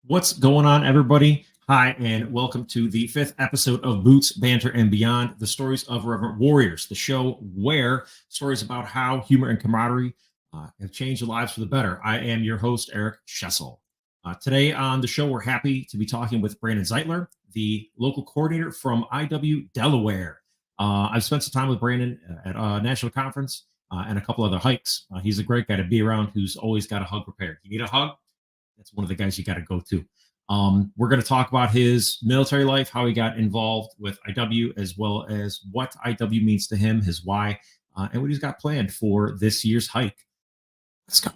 What's going on, everybody? Hi, and welcome to the fifth episode of Boots, Banter, and Beyond, the stories of Irreverent Warriors, the show where stories about how humor and camaraderie have changed their lives for the better. I am your host, Eric Schessel. Today on the show, we're happy to be talking with Branden Zeitler, the local coordinator from IW Delaware. I've spent some time with Branden at a national conference and a couple other hikes. He's a great guy to be around who's always got a hug prepared. You need a hug? That's one of the guys you got to go to. We're going to talk about his military life, how he got involved with IW, as well as what IW means to him, his why, and what he's got planned for this year's hike. Let's go.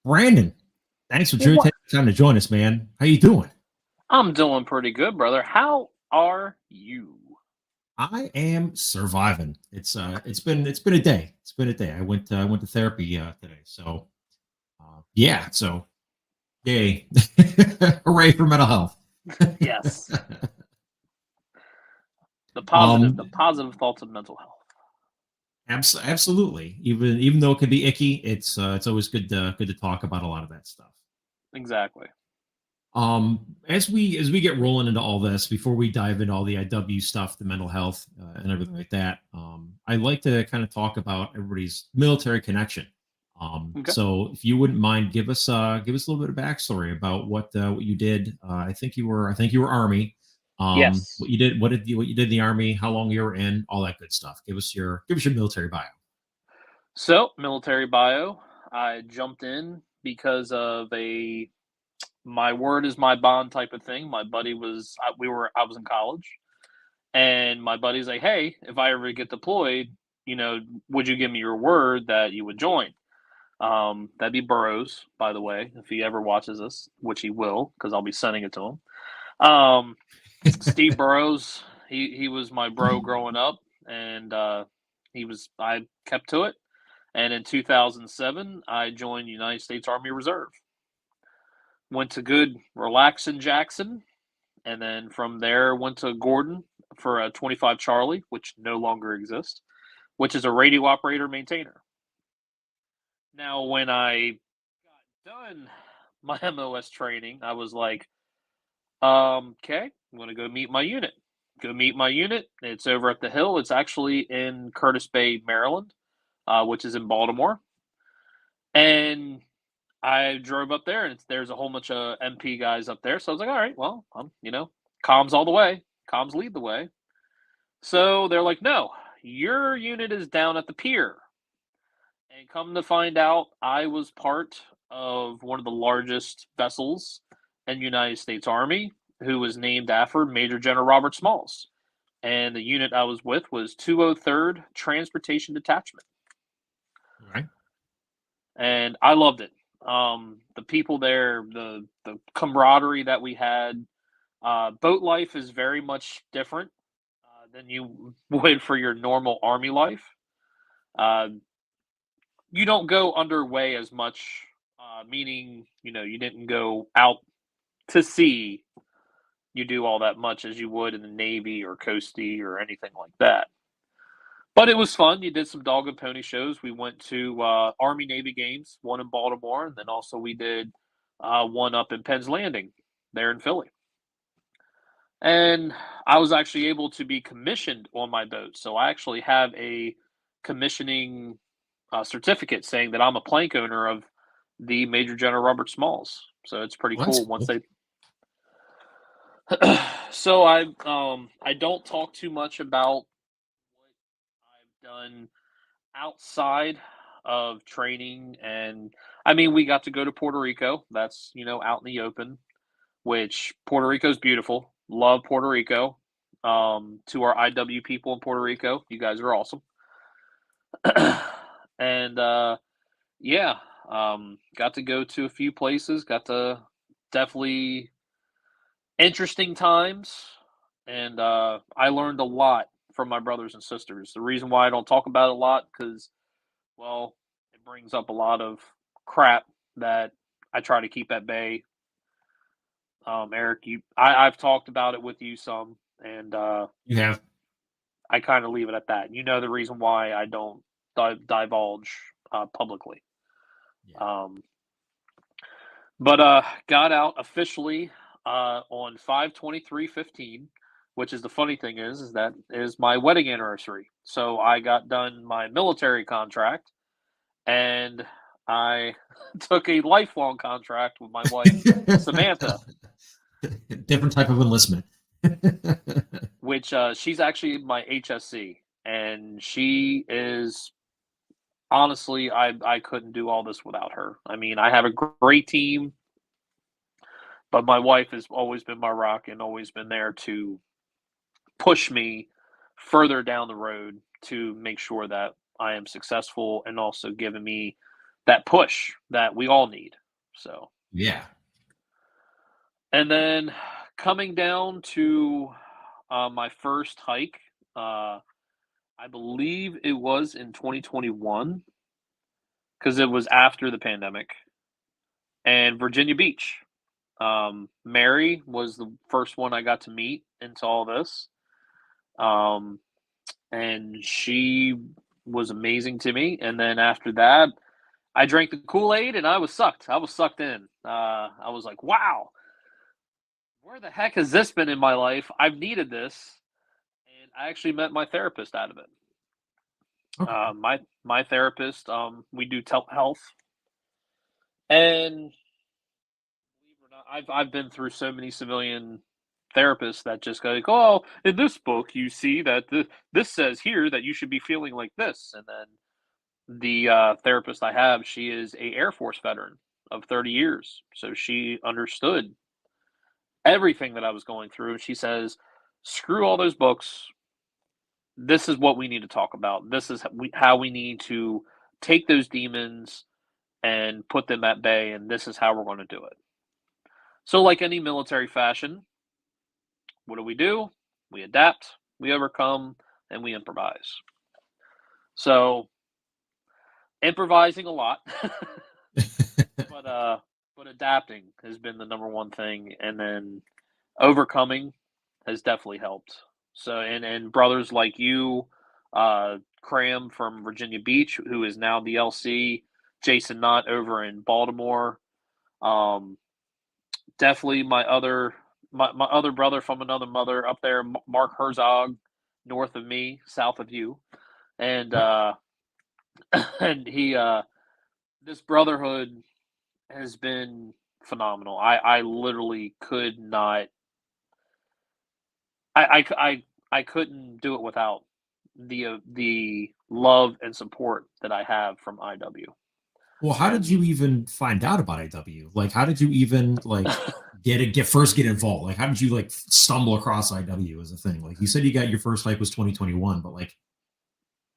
Branden, thanks for taking time to join us, man. How you doing? I'm doing pretty good, brother. How are you? I am surviving. It's been a day. It's been a day. I went to therapy today. So yeah. So yay! Hooray for mental health. Yes. The positive thoughts of mental health. Absolutely. Even though it can be icky, it's always good to talk about a lot of that stuff. Exactly. As we get rolling into all this, before we dive into all the IW stuff, the mental health and everything like that, I like to kind of talk about everybody's military connection. Okay. So if you wouldn't mind, give us a little bit of backstory about what you did. I think you were Army. Yes. What you did in the Army, how long you were in, all that good stuff. Give us your military bio. So, military bio, I jumped in because of my word is my bond type of thing. My buddy was I was in college, and my buddy's like, "Hey, if I ever get deployed, would you give me your word that you would join?" That'd be Burrows, by the way, if he ever watches this, which he will, because I'll be sending it to him. Steve Burrows, he was my bro growing up, and I kept to it. And in 2007, I joined United States Army Reserve. Went to good relax in Jackson, and then from there went to Gordon for a 25 Charlie, which no longer exists, which is a radio operator maintainer. Now, when I got done my MOS training, I was like, okay, I'm going to go meet my unit. Go meet my unit. It's over at the Hill. It's actually in Curtis Bay, Maryland, which is in Baltimore. And I drove up there, and there's a whole bunch of MP guys up there. So I was like, all right, well, comms all the way. Comms lead the way. So they're like, no, your unit is down at the pier. And come to find out, I was part of one of the largest vessels in the United States Army, who was named after Major General Robert Smalls. And the unit I was with was 203rd Transportation Detachment. Right. And I loved it. The people there, the camaraderie that we had. Boat life is very much different than you would for your normal Army life. You don't go underway as much, meaning, you didn't go out to sea. You do all that much as you would in the Navy or Coastie or anything like that. But it was fun. You did some dog and pony shows. We went to Army-Navy games, one in Baltimore, and then also we did one up in Penn's Landing there in Philly. And I was actually able to be commissioned on my boat. So I actually have a commissioning certificate saying that I'm a plank owner of the Major General Robert Smalls. So it's pretty cool. Once they so I don't talk too much about what I've done outside of training, and I mean, we got to go to Puerto Rico. That's out in the open, which Puerto Rico's beautiful. Love Puerto Rico. To our IW people in Puerto Rico, you guys are awesome. And got to go to a few places. Got to definitely interesting times, and I learned a lot from my brothers and sisters. The reason why I don't talk about it a lot, because, well, it brings up a lot of crap that I try to keep at bay. Eric, I've talked about it with you some, and you have. I kind of leave it at that. You know the reason why I don't divulge publicly. Yeah. Um, but got out officially on 5/23/15, which is the funny thing is that is my wedding anniversary. So I got done my military contract, and I took a lifelong contract with my wife, Samantha, Different type of enlistment. which she's actually my HSC, and she is honestly, I couldn't do all this without her. I mean, I have a great team, but my wife has always been my rock and always been there to push me further down the road to make sure that I am successful and also giving me that push that we all need. So, Yeah. and then coming down to my first hike, I believe it was in 2021 because it was after the pandemic, and Virginia Beach. Mary was the first one I got to meet into all this. Um, and she was amazing to me. And then after that, I drank the Kool-Aid and I was sucked. I was sucked in. I was like, wow, where the heck has this been in my life? I've needed this. And I actually met my therapist out of it. Okay. My therapist, we do telehealth, and believe it or not, I've been through so many civilian therapists that just go like, "Oh, in this book, you see that this says here that you should be feeling like this," and then the therapist I have, she is a Air Force veteran of 30 years, so she understood everything that I was going through. And she says, "Screw all those books. This is what we need to talk about. This is how we need to take those demons and put them at bay, and this is how we're going to do it." So, like any military fashion, what do? We adapt, we overcome, and we improvise. So, improvising a lot, but adapting has been the number one thing, and then overcoming has definitely helped. So, and brothers like you, Cram from Virginia Beach, who is now the LC, Jason Knott over in Baltimore, um, definitely my other brother from another mother up there, Mark Herzog, north of me, south of you, and Yep. and he this brotherhood has been phenomenal. I literally could not. I couldn't do it without the love and support that I have from IW. Well, how did And you even find out about IW? Like, how did you even like get involved? Like, how did you like stumble across IW as a thing? Like, you said you got your first hike was 2021, but like,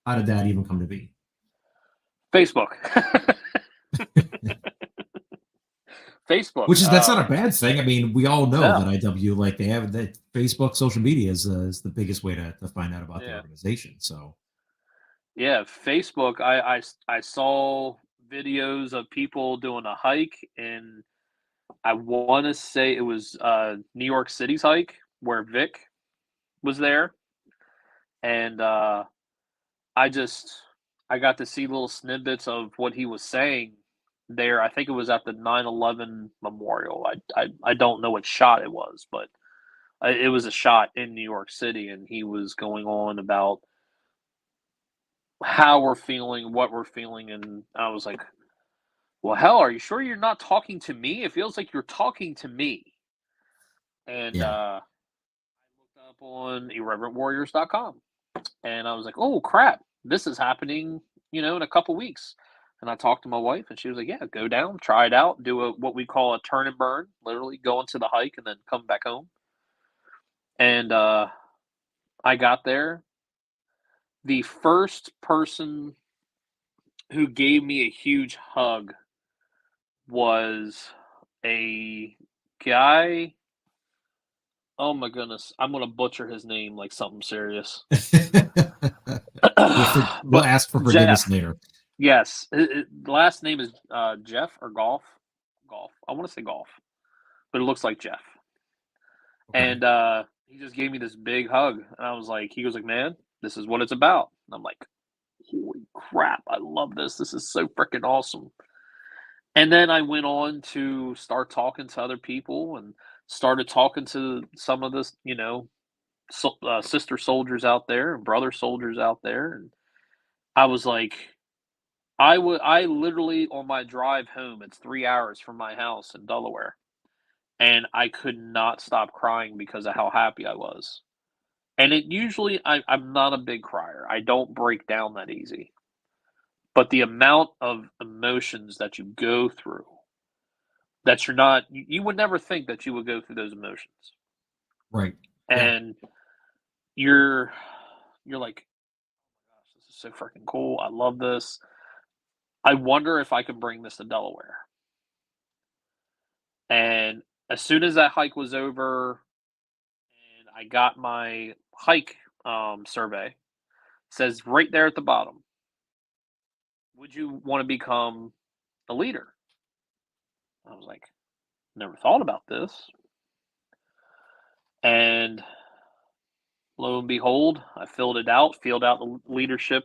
how did that even come to be? Facebook, Facebook. Which is that's not a bad thing. I mean, we all know that No, IW like they have that Facebook social media is the biggest way to find out about the yeah, organization. So yeah. Facebook. I saw videos of people doing a hike, and I want to say it was New York City's hike where Vic was there, and I just I got to see little snippets of what he was saying there. I think it was at the 9/11 memorial. I don't know what shot it was, but it was a shot in New York City, and he was going on about how we're feeling, what we're feeling, and I was like, "Well, hell, are you sure you're not talking to me? It feels like you're talking to me." And yeah, I looked up on irreverentwarriors.com, and I was like, "Oh crap, this is happening, in a couple weeks." And I talked to my wife, and she was like, "Yeah, go down, try it out, do what we call a turn and burn, literally go into the hike and then come back home." And I got there. The first person who gave me a huge hug was a guy. Oh my goodness, I'm gonna butcher his name like something serious. we'll But ask for forgiveness Jeff, later. yes, the last name is Jeff or Golf. Golf. I want to say Golf, but it looks like Jeff. Okay. And he just gave me this big hug, and I was like, he was like, "Man, this is what it's about. And I'm like, holy crap, I love this. This is so freaking awesome. And then I went on to start talking to other people and started talking to some of the, sister soldiers out there and brother soldiers out there. And I was like, I literally on my drive home, it's 3 hours from my house in Delaware, and I could not stop crying because of how happy I was. And it usually, I'm not a big crier. I don't break down that easy. But the amount of emotions that you go through that you would never think that you would go through those emotions. Right. Yeah. And you're like, oh my gosh, this is so freaking cool. I love this. I wonder if I could bring this to Delaware. And as soon as that hike was over and I got my hike survey, it says right there at the bottom, would you want to become a leader? I was like, never thought about this. And lo and behold, I filled out the leadership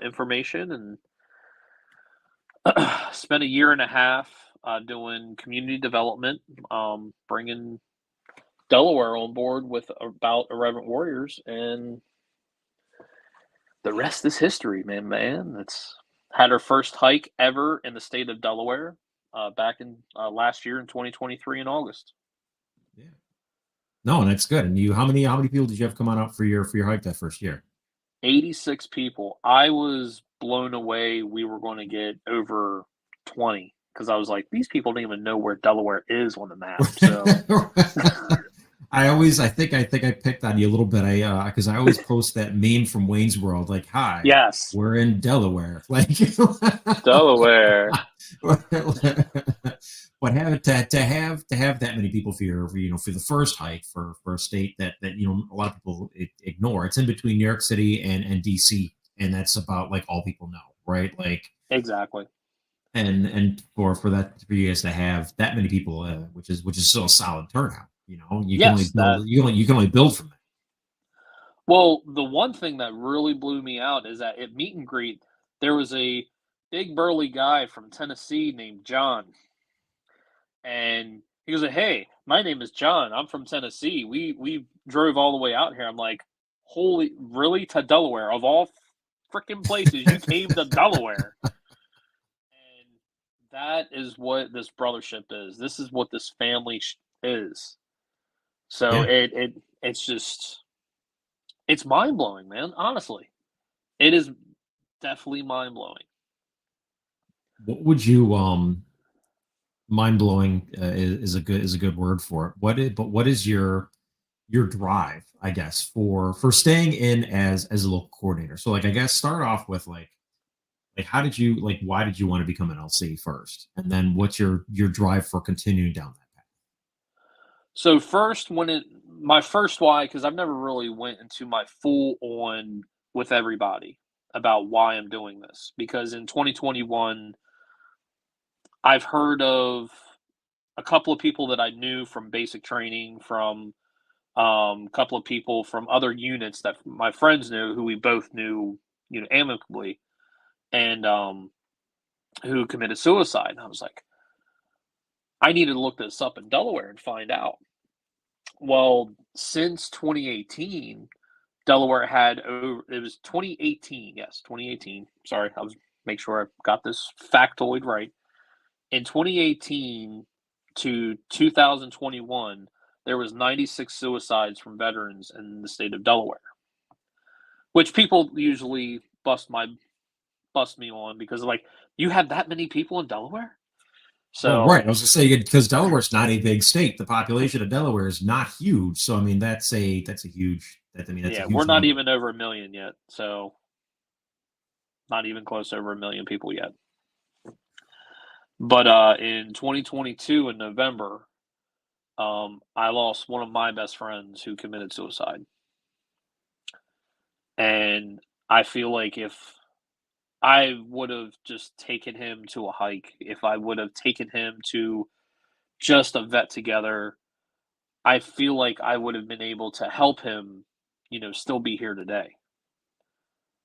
information, and spent a year and a half doing community development, bringing Delaware on board with about Irreverent Warriors, and the rest is history, man. It's had our first hike ever in the state of Delaware back in last year in 2023 in August. Yeah. No, and that's good. And how many people did you have come on out for your hike that first year? 86 people. I was blown away. We were going to get over 20 because I was like, these people don't even know where Delaware is on the map. So I think I picked on you a little bit. Because I always post that meme from Wayne's World, like, "Hi, yes, we're in Delaware." Like, Delaware. but to have that many people for the first hike for a state that a lot of people ignore. It's in between New York City and DC, and that's about like all people know, right? Like, Exactly. and for you guys to have that many people, which is still a solid turnout. You can only Yes, that. build you can only build from that. Well, the one thing that really blew me out is that at meet and greet, there was a big burly guy from Tennessee named John, and he goes, "Hey, my name is John. I'm from Tennessee. We drove all the way out here." I'm like, "Holy, really? To Delaware of all freaking places, you came to Delaware?" And that is what this brothership is. This is what this family is. So Yeah. it's just it's mind blowing, man. Honestly, it is definitely mind blowing. What would you mind blowing is a good word for it. What is your drive, I guess, for staying in as a local coordinator? So like I guess start off with like how did you like why did you want to become an LC first? And then what's your drive for continuing down that path? So first, my first why, because I've never really went into my full on with everybody about why I'm doing this. Because in 2021, I've heard of a couple of people that I knew from basic training, from a couple of people from other units that my friends knew, who we both knew, amicably, and who committed suicide. And I was like, I needed to look this up in Delaware and find out. Well, since 2018, Delaware had over, it was 2018, yes, 2018. Sorry, I was make sure I got this factoid right. In 2018 to 2021, there was 96 suicides from veterans in the state of Delaware, which people usually bust me on because like you have that many people in Delaware. Well, right. I So was gonna say because Delaware's not a big state. The population of Delaware is not huge. So I mean that's a huge that's a yeah, we're huge not number. even over a million yet. So not even close to over a million people yet. But in 2022 in November, I lost one of my best friends who committed suicide. And I feel like if I would have just taken him to a hike, if I would have taken him to just a vet together, I feel like I would have been able to help him, still be here today.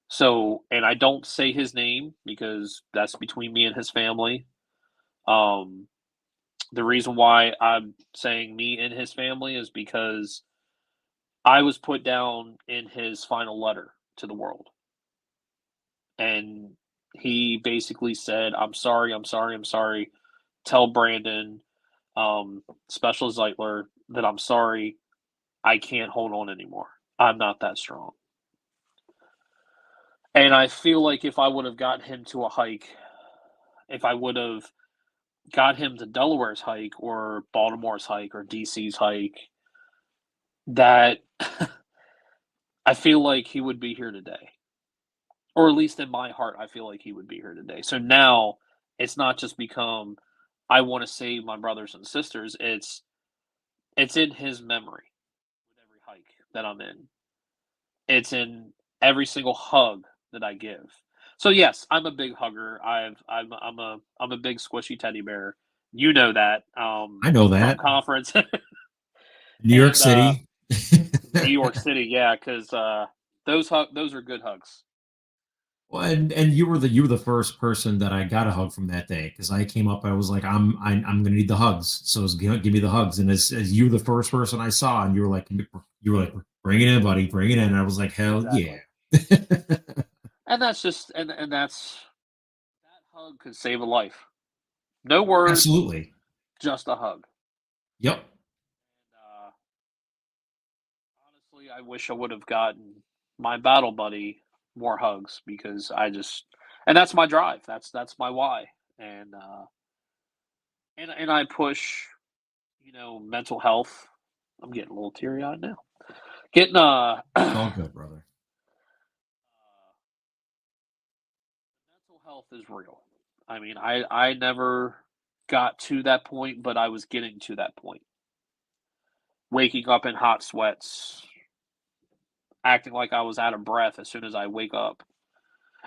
So, and I don't say his name because that's between me and his family. Um, the reason why I'm saying me and his family is because I was put down in his final letter to the world. And he basically said, I'm sorry, I'm sorry, I'm sorry. Tell Branden, Special Zeitler, that I'm sorry. I can't hold on anymore. I'm not that strong. And I feel like if I would have got him to a hike, if I would have got him to Delaware's hike or Baltimore's hike or DC's hike, that I feel like he would be here today. Or at least in my heart, I feel like he would be here today. So now it's not just become I want to save my brothers and sisters. It's in his memory with every hike that I'm in. It's in every single hug that I give. So yes, I'm a big hugger. I'm a big squishy teddy bear. You know that I know from that. conference New York and City. New York City. Yeah, because those are good hugs. Well, and you were the first person that I got a hug from that day because I came up. I was like, I'm gonna need the hugs. So it's give me the hugs. And as you were the first person I saw, and you were like, bring it in, buddy, bring it in. And I was like, hell yeah. Exactly. And that's just and that's that hug could save a life. No words, Absolutely. just a hug. Yep. And honestly, I wish I would have gotten my battle buddy more hugs because I just and that's my drive. That's my why. And and I push, mental health. I'm getting a little teary eyed now. Getting It's all good, brother. mental health is real. I mean, I never got to that point, but I was getting to that point. Waking up in hot sweats, acting like I was out of breath as soon as I wake up.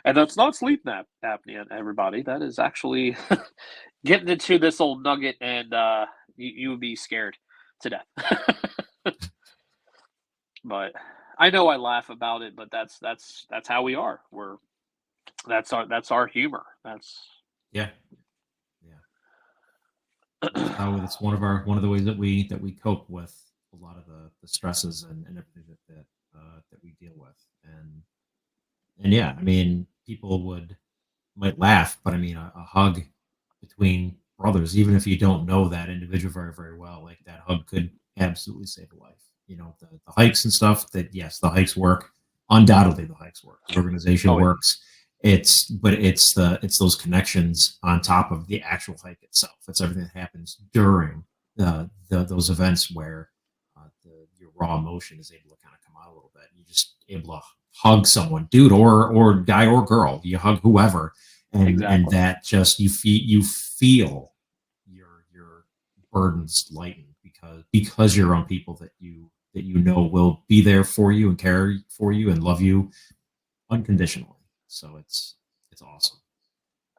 And that's not sleep apnea, everybody. That is actually getting into this old nugget, and you would be scared to death. But I know I laugh about it, but that's how we are. That's our humor. That's Yeah. Yeah. That's one of the ways that we cope with a lot of the stresses and everything that we deal with. And yeah, I mean, people might laugh, but I mean, a hug between brothers, even if you don't know that individual very, very well, like that hug could absolutely save a life. The hikes and stuff that, yes, the hikes work. Undoubtedly, the hikes work. The organization oh yeah, works. It's those connections on top of the actual hike itself. It's everything that happens during those events where your raw emotion is able to kind of come out a little bit. You're just able to hug someone, dude, or guy or girl. You hug whoever, and exactly. that just you feel your burdens lighten because you're on people that you know will be there for you and care for you and love you unconditionally. So it's awesome.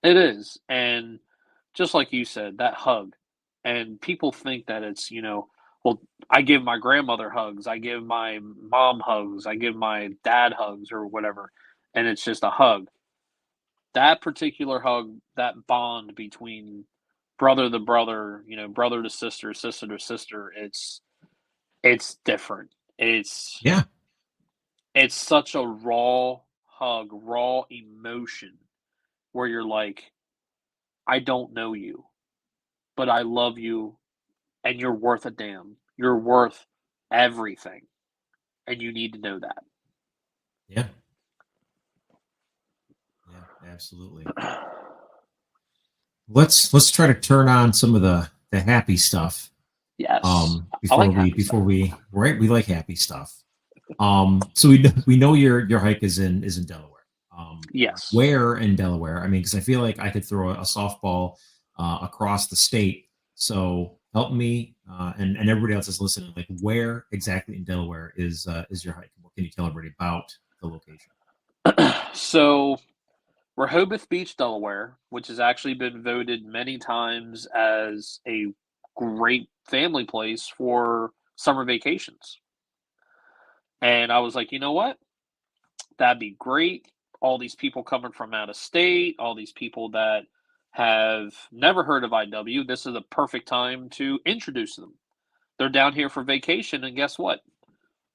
It is, and just like you said, that hug, and people think that it's well, I give my grandmother hugs, I give my mom hugs, I give my dad hugs or whatever, and it's just a hug. That particular hug, that bond between brother to brother, brother to sister, sister to sister, it's different. Yeah, It's such a raw hug, raw emotion where you're like, I don't know you, but I love you and you're worth a damn. You're worth everything. And you need to know yeah, yeah, absolutely. that. Let's try to turn on some of the happy stuff. Yes. I Before like we happy before stuff. we right, we like happy stuff. So we know your hike is in Delaware. Yes. Where in Delaware? I mean, because I feel like I could throw a softball across the state. So help me and everybody else is listening. Like, where exactly in Delaware is your hike? What can you tell everybody about the location? So Rehoboth Beach, Delaware, which has actually been voted many times as a great family place for summer vacations. And I was like, you know what? That'd be great. all these people coming from out of state, all these people that have never heard of IW. This is a perfect time to introduce them. They're down here for vacation, and guess what?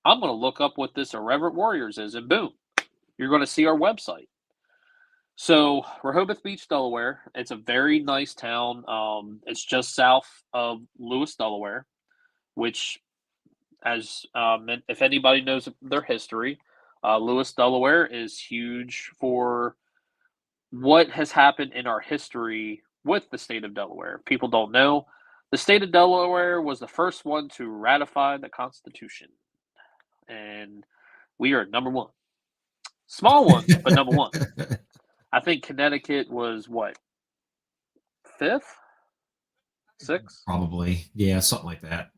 I'm going to look up what this Irreverent Warriors is, and boom, you're going to see our website. So, Rehoboth Beach, Delaware. It's a very nice town. It's just south of Lewis, Delaware, which, as if anybody knows their history, Lewis, Delaware is huge for what has happened in our history with the state of Delaware. People don't know. The state of Delaware was the first one to ratify the Constitution. And we are number one. Small one, but number one. I think Connecticut was what? Fifth? Sixth? Probably. Yeah, something like that.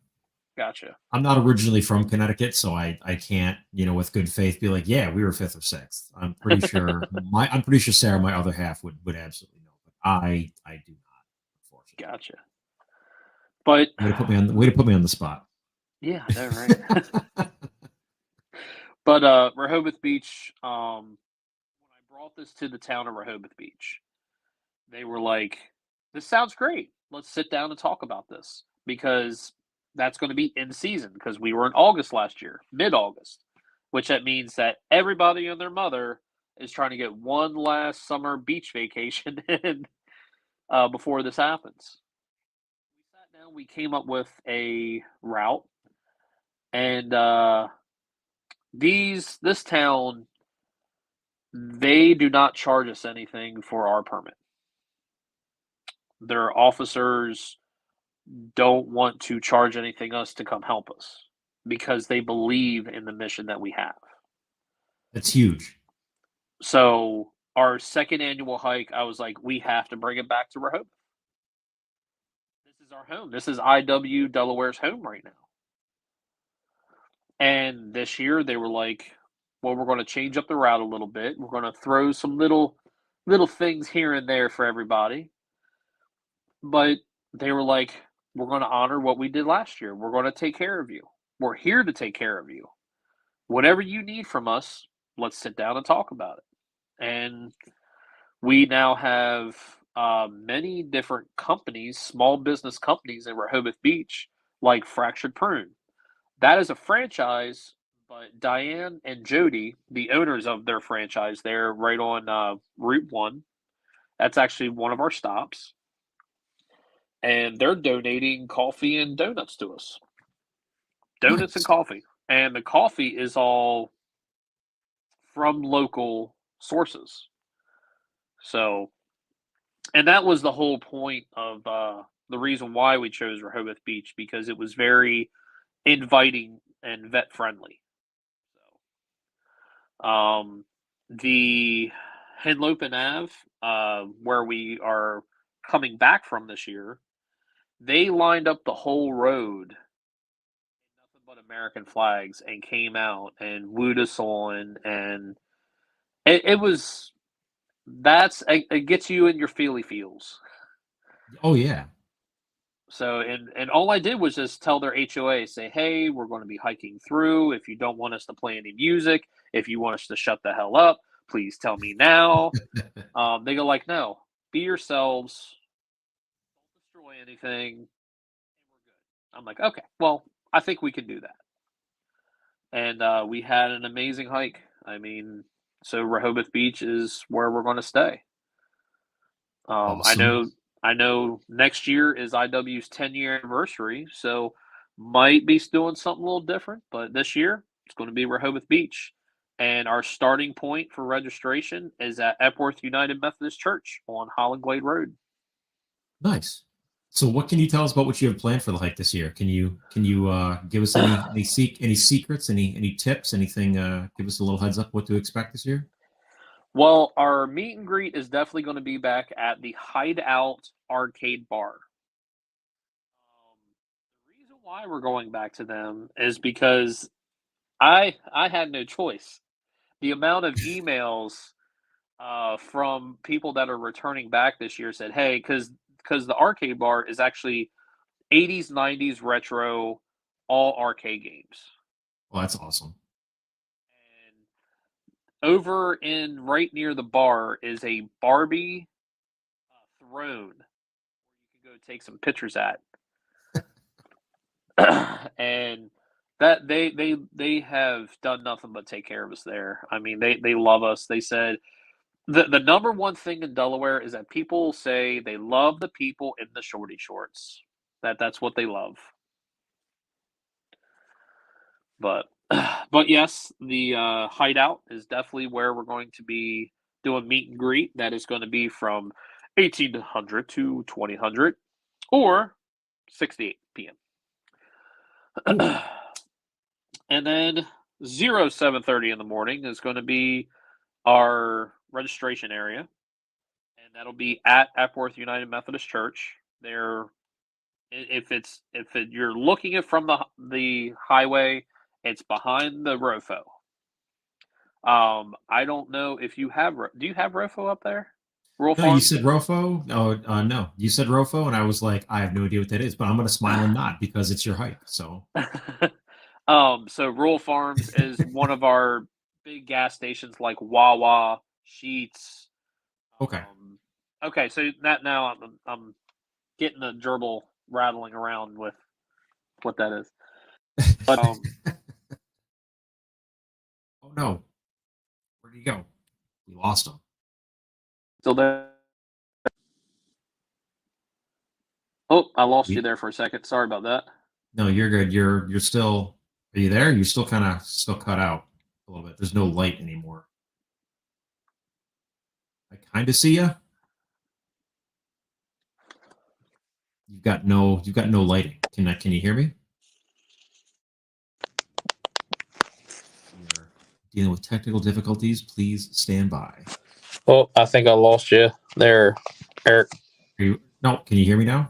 Gotcha. I'm not originally from Connecticut, so I can't, with good faith be like, yeah, we were fifth or sixth. I'm pretty sure Sarah, my other half, would absolutely know, but I do not, unfortunately. Gotcha. But way to put me on the spot. Yeah, I know, right? But Rehoboth Beach, when I brought this to the town of Rehoboth Beach, they were like, "This sounds great. Let's sit down and talk about this," because that's going to be in season, because we were in August last year, mid-August, which that means that everybody and their mother is trying to get one last summer beach vacation in before this happens. We sat down, we came up with a route, and this town, they do not charge us anything for our permit. Their officers don't want to charge anything us to come help us because they believe in the mission that we have. That's huge. So our second annual hike, I was like, we have to bring it back to Rehoboth. This is our home. This is IW Delaware's home right now. And this year they were like, well, we're going to change up the route a little bit. We're going to throw some little things here and there for everybody. But they were like, we're going to honor what we did last year. We're going to take care of you. We're here to take care of you. Whatever you need from us, let's sit down and talk about it. And we now have many different companies, small business companies in Rehoboth Beach, like Fractured Prune. That is a franchise, but Diane and Jody, the owners of their franchise, they're right on Route 1. That's actually one of our stops. And they're donating coffee and donuts to us. Donuts and coffee. And the coffee is all from local sources. So, and that was the whole point of the reason why we chose Rehoboth Beach, because it was very inviting and vet friendly. So, the Henlopen Ave, where we are coming back from this year, they lined up the whole road, nothing but American flags, and came out and wooed us on, and it gets you in your feely feels. Oh yeah. So, and all I did was just tell their HOA, say, hey, we're going to be hiking through. If you don't want us to play any music, if you want us to shut the hell up, please tell me now. They go like, no, be yourselves. Don't destroy anything. And we're good. I'm like, okay, well, I think we can do that. And we had an amazing hike. I mean, so Rehoboth Beach is where we're going to stay. Awesome. I know next year is IW's 10-year anniversary, so might be doing something a little different, but this year it's going to be Rehoboth Beach. And our starting point for registration is at Epworth United Methodist Church on Holland Glade Road. Nice. So what can you tell us about what you have planned for the hike this year? Can you give us any secrets, any tips, anything, give us a little heads up what to expect this year? Well, our meet and greet is definitely going to be back at the Hideout Arcade Bar. The reason why we're going back to them is because I had no choice. The amount of emails from people that are returning back this year said, hey, because the arcade bar is actually 80s, 90s retro, all arcade games. Well, that's awesome. over in right near the bar is a Barbie throne you can go take some pictures at. And that they have done nothing but take care of us there. I mean, they love us. They said the number one thing in Delaware is that people say they love the people in the shorty shorts. That's what they love. But but yes, the hideout is definitely where we're going to be doing meet and greet. That is going to be from 1800 to 2000 or 6 to 8 p.m. And then 7:30 in the morning is going to be our registration area, and that'll be at Epworth United Methodist Church. There, you're looking at from the highway, it's behind the Rofo. I don't know if you have. Do you have Rofo up there? Rural No, you Farms? said Rofo. Oh, no, you said Rofo, and I was like, I have no idea what that is, but I'm going to smile and nod because it's your hike. So, So Rural Farms is one of our big gas stations like Wawa, Sheetz. okay. Okay, so that now I'm getting a gerbil rattling around with what that is. But Oh no, where did he go? We lost him. still there. Oh, I lost you there for a second. Sorry about that. No, you're good. You're still. Are you there? You're still kind of still cut out a little bit. There's no light anymore. I kind of see you. You've got no lighting. Can you hear me? You're dealing with technical difficulties. Please stand by. Oh, I think I lost you there, Eric. No, can you hear me now?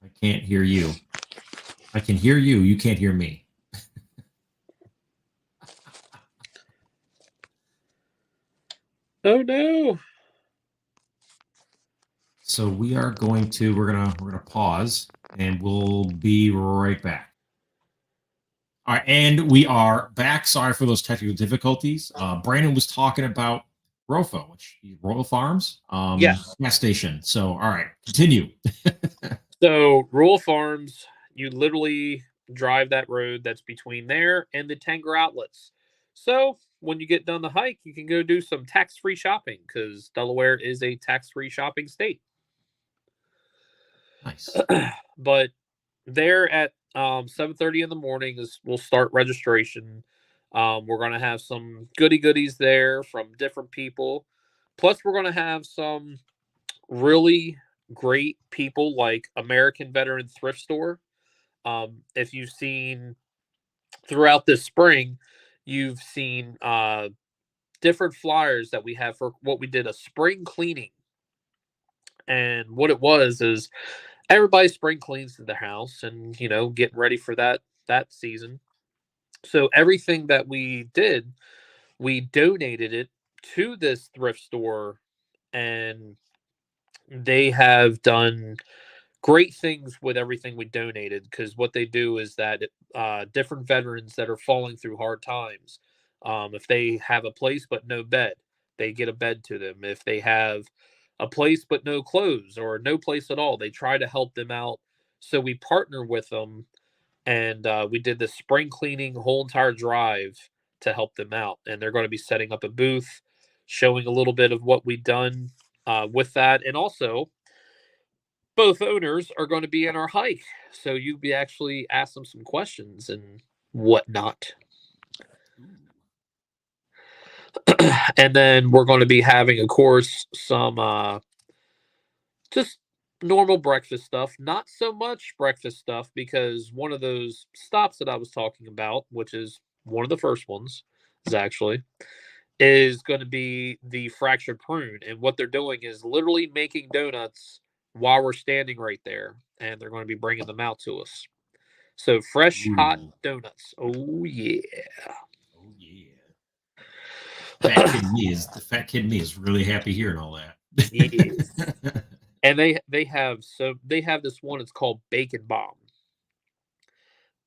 I can't hear you. I can hear you. You can't hear me. Oh no. So we're gonna pause and we'll be right back. All right, and we are back. Sorry for those technical difficulties. Branden was talking about Rofo, which is Royal Farms, Yes. gas station. So, all right, continue. So Rural Farms, you literally drive that road that's between there and the Tanger outlets. So when you get done the hike, you can go do some tax-free shopping because Delaware is a tax-free shopping state. Nice. But there at 7:30 in the morning is we'll start registration. We're going to have some goodies there from different people. Plus, we're going to have some really great people like American Veteran Thrift Store. If you've seen throughout this spring, you've seen different flyers that we have for what we did a spring cleaning. And what it was is everybody spring cleans their house and getting ready for that season. So everything that we did, we donated it to this thrift store, and they have done great things with everything we donated because what they do is that different veterans that are falling through hard times, if they have a place but no bed, they get a bed to them. If they have a place but no clothes or no place at all, they try to help them out. So we partner with them, and we did the spring cleaning whole entire drive to help them out. And they're going to be setting up a booth, showing a little bit of what we've done with that, and also both owners are going to be in our hike, so you'll be actually ask them some questions and whatnot. And then we're going to be having, of course, some just normal breakfast stuff. Not so much breakfast stuff because one of those stops that I was talking about, which is one of the first ones, is going to be the fractured prune. And what they're doing is literally making donuts while we're standing right there, and they're going to be bringing them out to us. So fresh, hot donuts. Oh yeah. Oh yeah. The fat kid me is really happy hearing all that. Yes. And they have this one. It's called Bacon Bomb,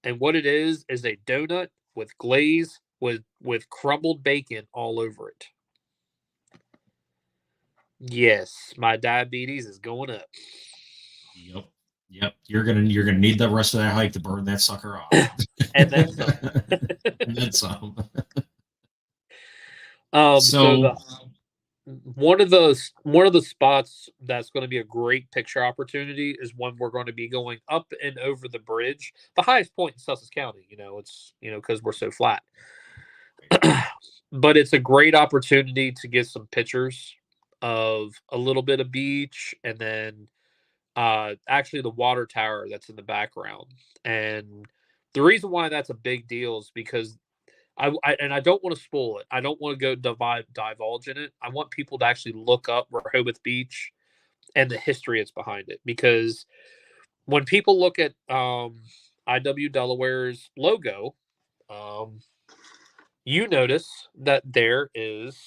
and what it is a donut with glaze, with crumbled bacon all over it. Yes, my diabetes is going up. Yep. You're gonna need the rest of that hike to burn that sucker off. And then some. And then some. So one of the spots that's going to be a great picture opportunity is when we're going to be going up and over the bridge, the highest point in Sussex County. It's because we're so flat. But it's a great opportunity to get some pictures of a little bit of beach, and then actually the water tower that's in the background. And the reason why that's a big deal is because I don't want to spoil it. I don't want to go divulge in it. I want people to actually look up Rehoboth Beach and the history it's behind it. Because when people look at IW Delaware's logo, you notice that there is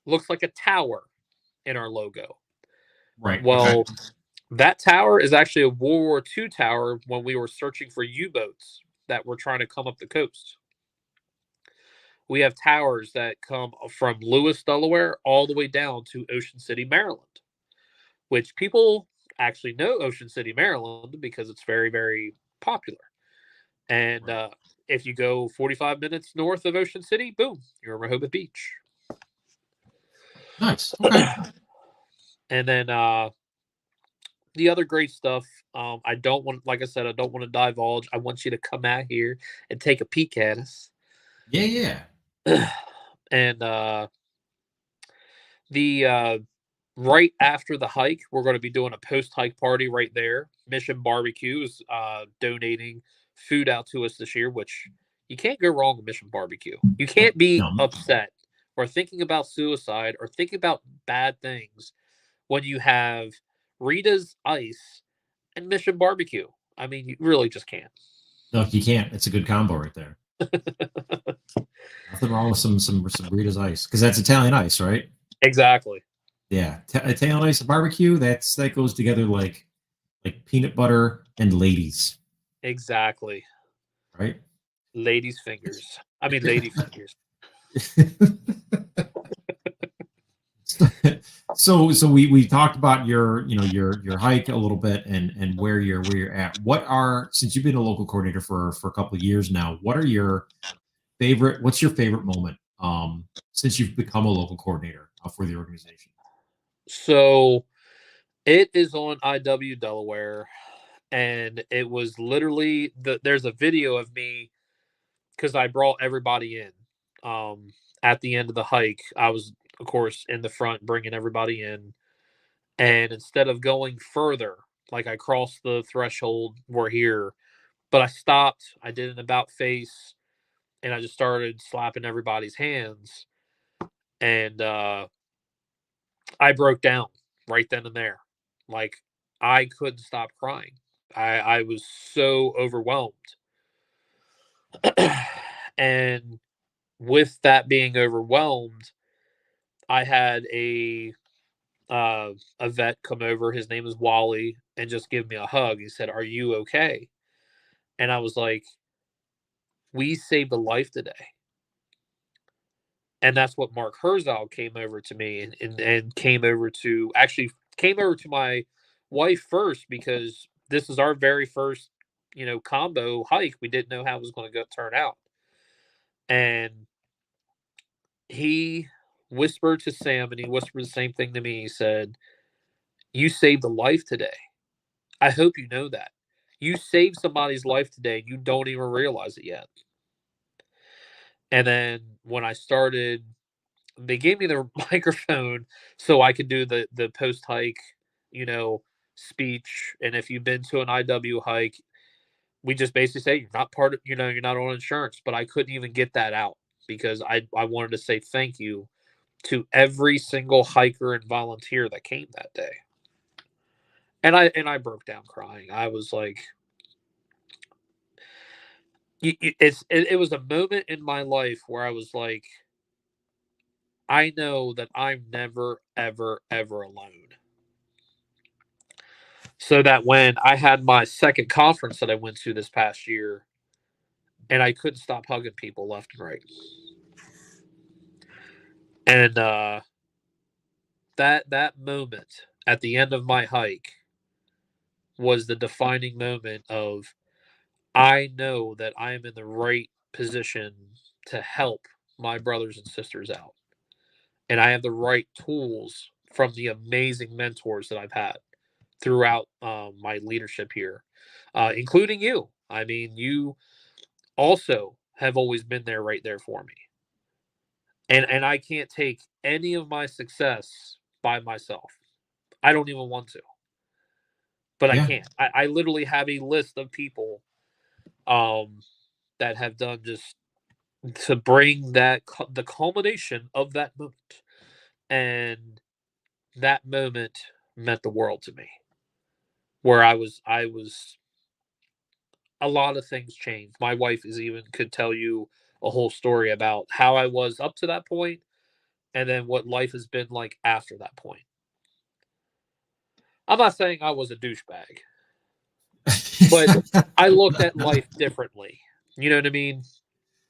looks like a tower in our logo. Right. Well, okay. That tower is actually a World War II tower when we were searching for U-boats that were trying to come up the coast. We have towers that come from Lewis, Delaware, all the way down to Ocean City, Maryland, which people actually know Ocean City, Maryland, because it's very, very popular. And Right. If you go 45 minutes north of Ocean City, boom, you're in Rehoboth Beach. Nice. Okay. And then the other great stuff, I don't want, like I said, I don't want to divulge. I want you to come out here and take a peek at us. Yeah. And the right after the hike, we're going to be doing a post-hike party right there. Mission Barbecue is donating food out to us this year, which you can't go wrong with Mission Barbecue. You can't be upset or thinking about suicide or thinking about bad things when you have Rita's Ice and Mission Barbecue. I mean, you really just can't. No, you can't. It's a good combo right there. Nothing wrong with some Rita's Ice, because that's Italian ice, right? Exactly. Yeah, Italian ice and barbecue. That goes together like peanut butter and ladies. Exactly. Right. Ladies' fingers. I mean, lady fingers. So we talked about your hike a little bit and where you're at. Since you've been a local coordinator for a couple of years now, what's your favorite moment since you've become a local coordinator for the organization? So it is on IW Delaware, and it was literally there's a video of me because I brought everybody in. At the end of the hike, I was, of course, in the front bringing everybody in. And instead of going further, like I crossed the threshold, we're here, but I stopped. I did an about face, and I just started slapping everybody's hands. And I broke down right then and there. Like, I couldn't stop crying. I was so overwhelmed. And with that being overwhelmed, I had a vet come over. His name is Wally, and just give me a hug. He said, "Are you okay?" And I was like, "We saved a life today." And that's what Mark Herzog came over to me and came over to my wife first, because this is our very first, combo hike. We didn't know how it was going to turn out. And he whispered to Sam, and he whispered the same thing to me. He said, "You saved a life today. I hope you know that. You saved somebody's life today, and you don't even realize it yet." And then when I started, they gave me the microphone so I could do the post hike, speech. And if you've been to an IW hike, we just basically say you're not part of, you're not on insurance. But I couldn't even get that out because I wanted to say thank you to every single hiker and volunteer that came that day. And I broke down crying. I was like, it was a moment in my life where I was like, I know that I'm never, ever, ever alone. So that when I had my second conference that I went to this past year, and I couldn't stop hugging people left and right. And that moment at the end of my hike was the defining moment of, I know that I am in the right position to help my brothers and sisters out. And I have the right tools from the amazing mentors that I've had throughout my leadership here, including you. I mean, you also have always been there, right there for me. And I can't take any of my success by myself. I don't even want to, but I can't. I literally have a list of people that have done just to bring that the culmination of that moment, and that moment meant the world to me. Where I was, a lot of things changed. My wife could tell you a whole story about how I was up to that point, and then what life has been like after that point. I'm not saying I was a douchebag, but I looked at life differently. You know what I mean?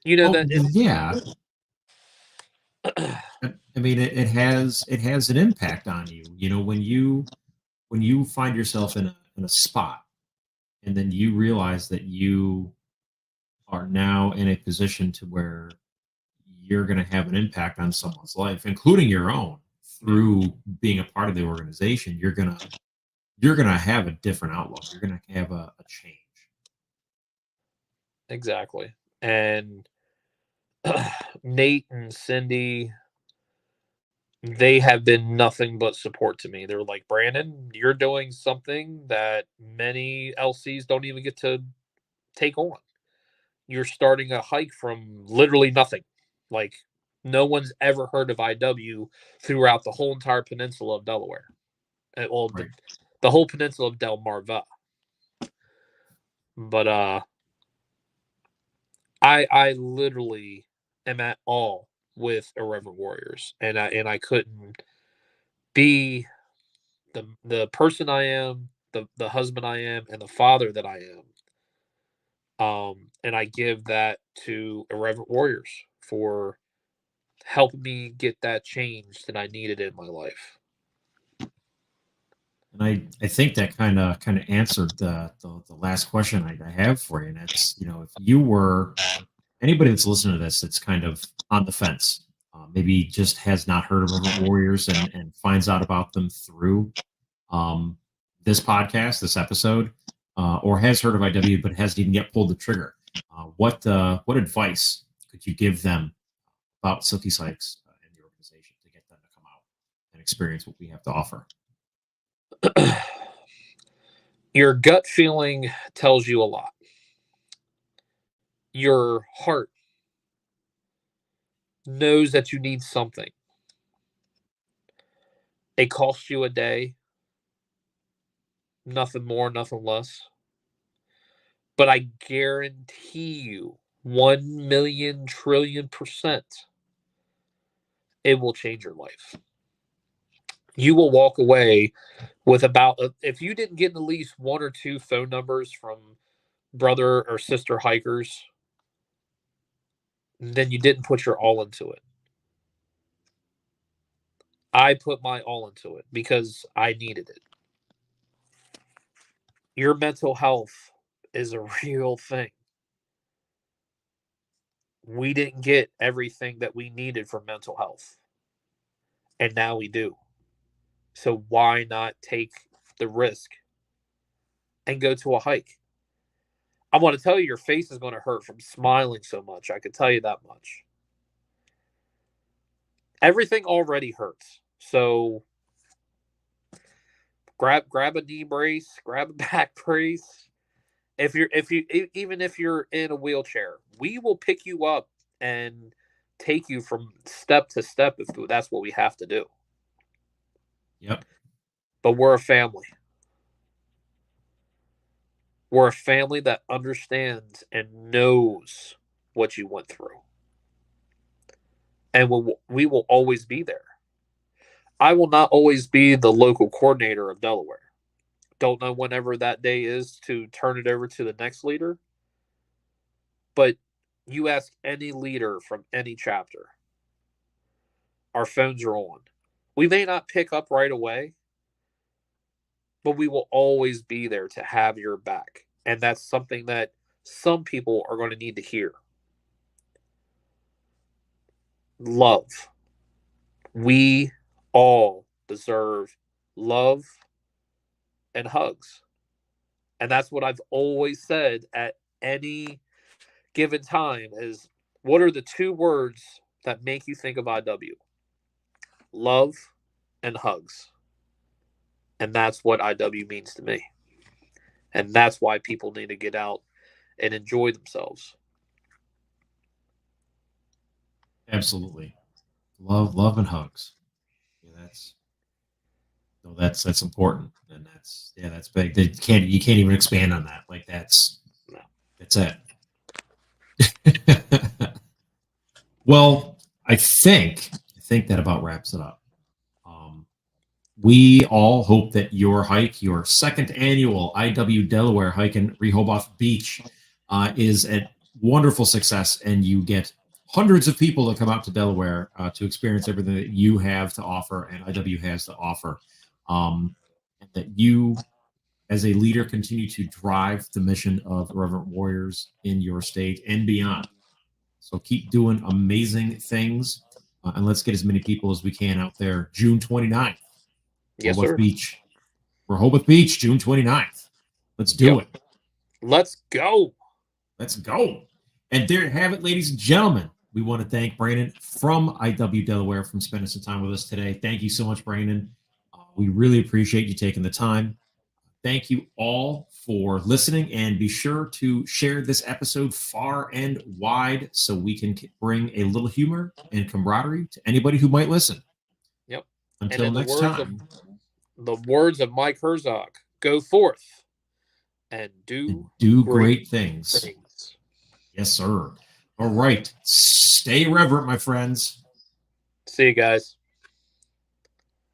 You know that. Yeah. I mean, it has an impact on you. You know, when you find yourself in a spot, and then you realize that you are now in a position to where you're going to have an impact on someone's life, including your own, through being a part of the organization. You're gonna have a different outlook. You're gonna have a change. Exactly. And Nate and Cindy, they have been nothing but support to me. They're like, Branden, you're doing something that many LCs don't even get to take on. You're starting a hike from literally nothing. Like, no one's ever heard of IW throughout the whole entire peninsula of Delaware. Well, Right. the whole peninsula of Delmarva. But I literally am at awe with Irreverent Warriors, and I couldn't be the person I am, the husband I am, and the father that I am. And I give that to Irreverent Warriors for helping me get that change that I needed in my life. And I think that kind of answered the last question I have for you. And it's, you know, if you were anybody that's listening to this that's kind of on the fence, maybe just has not heard of Irreverent Warriors and finds out about them through this podcast, this episode, or has heard of IW but hasn't even yet pulled the trigger. What advice could you give them about Silky Sykes and the organization to get them to come out and experience what we have to offer? Your gut feeling tells you a lot. Your heart knows that you need something. It costs you a day, nothing more, nothing less. But I guarantee you 1,000,000,000,000,000,000% it will change your life. You will walk away with about, if you didn't get at least one or two phone numbers from brother or sister hikers, then you didn't put your all into it. I put my all into it because I needed it. Your mental health is a real thing. We didn't get everything that we needed for mental health, and now we do. So why not take the risk and go to a hike? I want to tell you, your face is going to hurt from smiling so much. I can tell you that much. Everything already hurts. So grab a knee brace, grab a back brace. Even if you're in a wheelchair, we will pick you up and take you from step to step if that's what we have to do. Yep. But we're a family. We're a family that understands and knows what you went through. And we will always be there. I will not always be the local coordinator of Delaware. Don't know whenever that day is to turn it over to the next leader. But You ask any leader from any chapter, our phones are on. We may not pick up right away, but we will always be there to have your back. And that's something that some people are going to need to hear. Love. We all deserve love and hugs. And that's what I've always said at any given time is, what are the 2 words that make you think of IW? Love and hugs. And that's what IW means to me. And that's why people need to get out and enjoy themselves. Absolutely. Love and hugs. Yeah, that's important. And that's big. You can't even expand on that. Like that's it. Well, I think that about wraps it up. We all hope that your hike, your 2nd annual IW Delaware hike in Rehoboth Beach, is a wonderful success, and you get hundreds of people to come out to Delaware to experience everything that you have to offer and IW has to offer. And that you, as a leader, continue to drive the mission of Irreverent Warriors in your state and beyond. So keep doing amazing things, and let's get as many people as we can out there. June 29th. Yes, Rehoboth sir. Beach. Rehoboth Beach, June 29th. Let's do it. Let's go. Let's go. And there you have it, ladies and gentlemen. We want to thank Branden from IW Delaware for spending some time with us today. Thank you so much, Branden. We really appreciate you taking the time. Thank you all for listening, and be sure to share this episode far and wide so we can bring a little humor and camaraderie to anybody who might listen. Yep. Until next time. The words of Mike Herzog, go forth and do great things. Yes, sir. All right. Stay reverent, my friends. See you guys.